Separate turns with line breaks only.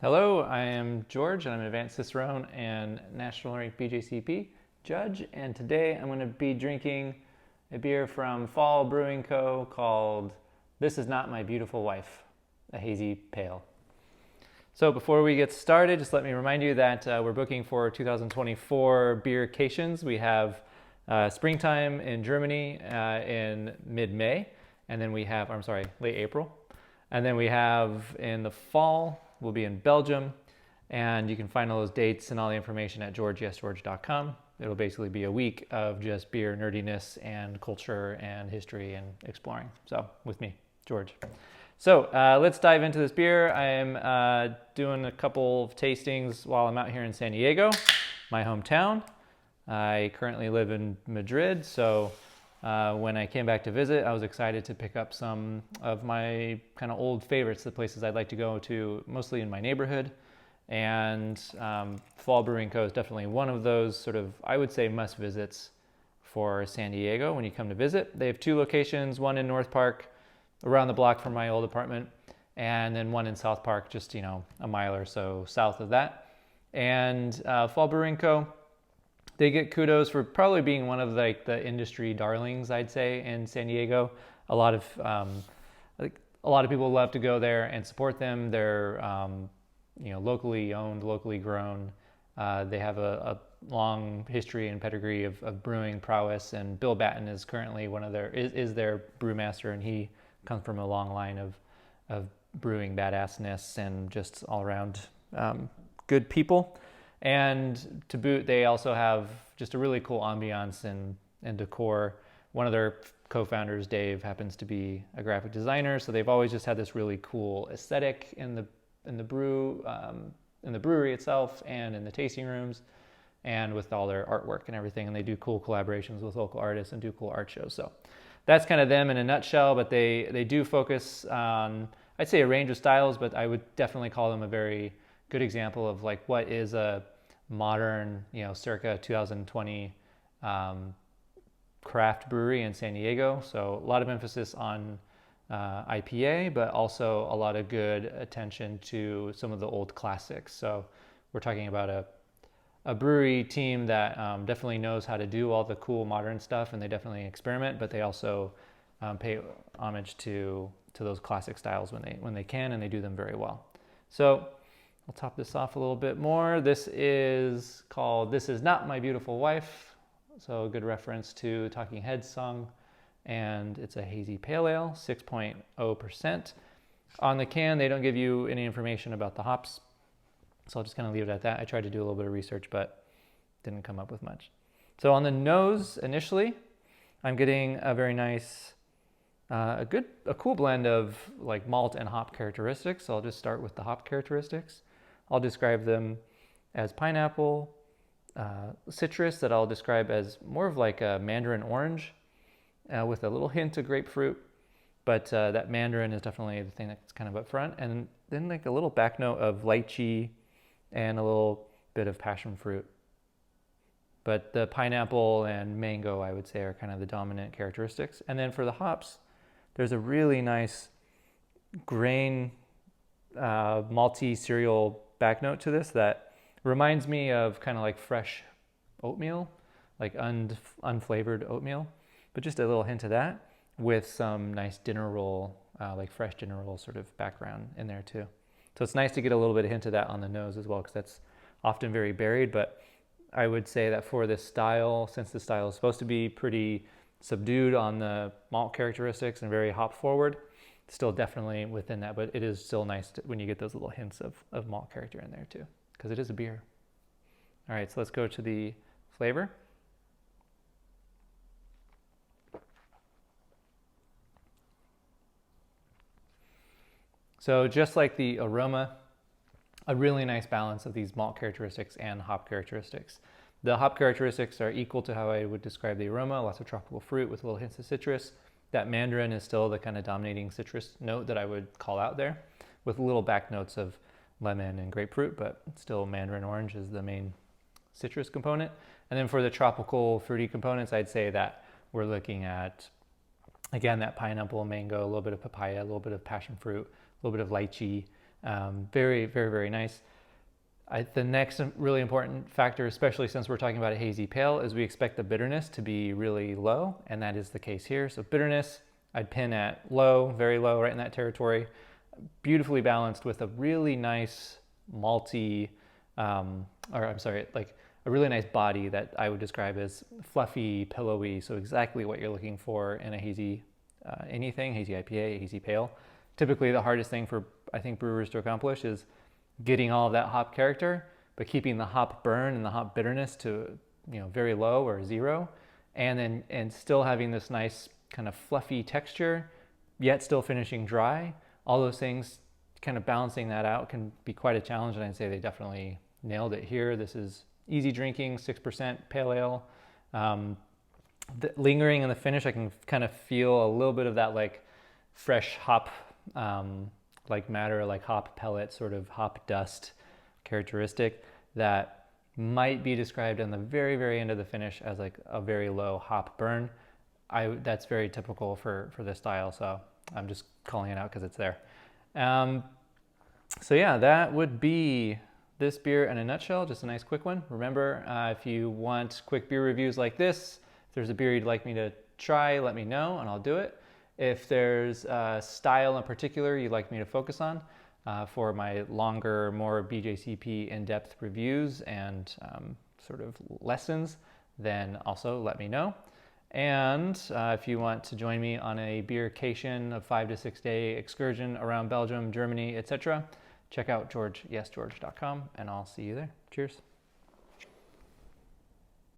Hello, I am George, and I'm an advanced Cicerone and national ranked BJCP judge. And today I'm going to be drinking a beer from Fall Brewing Co. called This Is Not My Beautiful Wife, a hazy pale. So before we get started, just let me remind you that we're booking for 2024 beercations. We have springtime in Germany in mid-May, and then we have, late April. And then we have in the fall, we'll be in Belgium, and you can find all those dates and all the information at georgeyesgeorge.com. It'll basically be a week of just beer nerdiness and culture and history and exploring. So with me, George. So let's dive into this beer. I'm doing a couple of tastings while I'm out here in San Diego, my hometown. I currently live in Madrid, so when I came back to visit, I was excited to pick up some of my kind of old favorites, the places I'd like to go to, mostly in my neighborhood. And Fall Brewing Co. is definitely one of those sort of, I would say, must visits for San Diego when you come to visit. They have two locations, one in North Park, around the block from my old apartment, and then one in South Park, just, a mile or so south of that. And Fall Brewing Co., they get kudos for probably being one of the industry darlings, I'd say, in San Diego. A lot of people love to go there and support them. They're locally owned, locally grown. They have a long history and pedigree of brewing prowess, and Bill Batten is currently is their brewmaster, and he comes from a long line of brewing badassness and just all around good people. And to boot, they also have just a really cool ambiance and decor. One of their co-founders, Dave, happens to be a graphic designer, so they've always just had this really cool aesthetic in the brewery itself and in the tasting rooms, and with all their artwork and everything. And they do cool collaborations with local artists and do cool art shows. So that's kind of them in a nutshell. But they do focus on, I'd say, a range of styles, but I would definitely call them a very good example of what is a modern, circa 2020 craft brewery in San Diego. So a lot of emphasis on IPA, but also a lot of good attention to some of the old classics. So we're talking about a brewery team that definitely knows how to do all the cool modern stuff, and they definitely experiment, but they also pay homage to those classic styles when they can, and they do them very well. So I'll top this off a little bit more. This is called This Is Not My Beautiful Wife. So a good reference to Talking Heads song. And it's a hazy pale ale, 6.0%. On the can, they don't give you any information about the hops. So I'll just kind of leave it at that. I tried to do a little bit of research, but didn't come up with much. So on the nose, initially, I'm getting a very nice, a cool blend of malt and hop characteristics. So I'll just start with the hop characteristics. I'll describe them as pineapple, citrus that I'll describe as more of a mandarin orange with a little hint of grapefruit. But that mandarin is definitely the thing that's kind of up front. And then a little back note of lychee and a little bit of passion fruit. But the pineapple and mango, I would say, are kind of the dominant characteristics. And then for the hops, there's a really nice grain, malty cereal back note to this that reminds me of kind of fresh oatmeal, unflavored oatmeal, but just a little hint of that with some nice dinner roll, fresh dinner roll sort of background in there too. So it's nice to get a little bit of hint of that on the nose as well, because that's often very buried. But I would say that for this style, since the style is supposed to be pretty subdued on the malt characteristics and very hop forward, still definitely within that, but it is still nice when you get those little hints of malt character in there too, because it is a beer. All right, so let's go to the flavor. So just like the aroma, a really nice balance of these malt characteristics and hop characteristics. The hop characteristics are equal to how I would describe the aroma, lots of tropical fruit with little hints of citrus. That mandarin is still the kind of dominating citrus note that I would call out there, with little back notes of lemon and grapefruit, but still mandarin orange is the main citrus component. And then for the tropical fruity components, I'd say that we're looking at, again, that pineapple, mango, a little bit of papaya, a little bit of passion fruit, a little bit of lychee, Very, very, very nice. The next really important factor, especially since we're talking about a hazy pale, is we expect the bitterness to be really low, and that is the case here. So bitterness, I'd pin at low, very low, right in that territory. Beautifully balanced with a really nice malty, like a really nice body that I would describe as fluffy, pillowy. So exactly what you're looking for in a hazy anything, hazy IPA, hazy pale. Typically the hardest thing for, I think, brewers to accomplish is getting all of that hop character, but keeping the hop burn and the hop bitterness to, very low or zero, and still having this nice kind of fluffy texture, yet still finishing dry. All those things, kind of balancing that out, can be quite a challenge, and I'd say they definitely nailed it here. This is easy drinking, 6% pale ale. Lingering in the finish, I can kind of feel a little bit of that like fresh hop like matter, like hop pellet, sort of hop dust characteristic that might be described in the very, very end of the finish as like a very low hop burn. That's very typical for this style, so I'm just calling it out because it's there. So yeah, that would be this beer in a nutshell, just a nice quick one. Remember, if you want quick beer reviews like this, if there's a beer you'd like me to try, let me know and I'll do it. If there's a style in particular you'd like me to focus on for my longer, more BJCP in-depth reviews and sort of lessons, then also let me know. And if you want to join me on a beercation, a 5 to 6 day excursion around Belgium, Germany, etc., check out yesgeorge.com and I'll see you there. Cheers.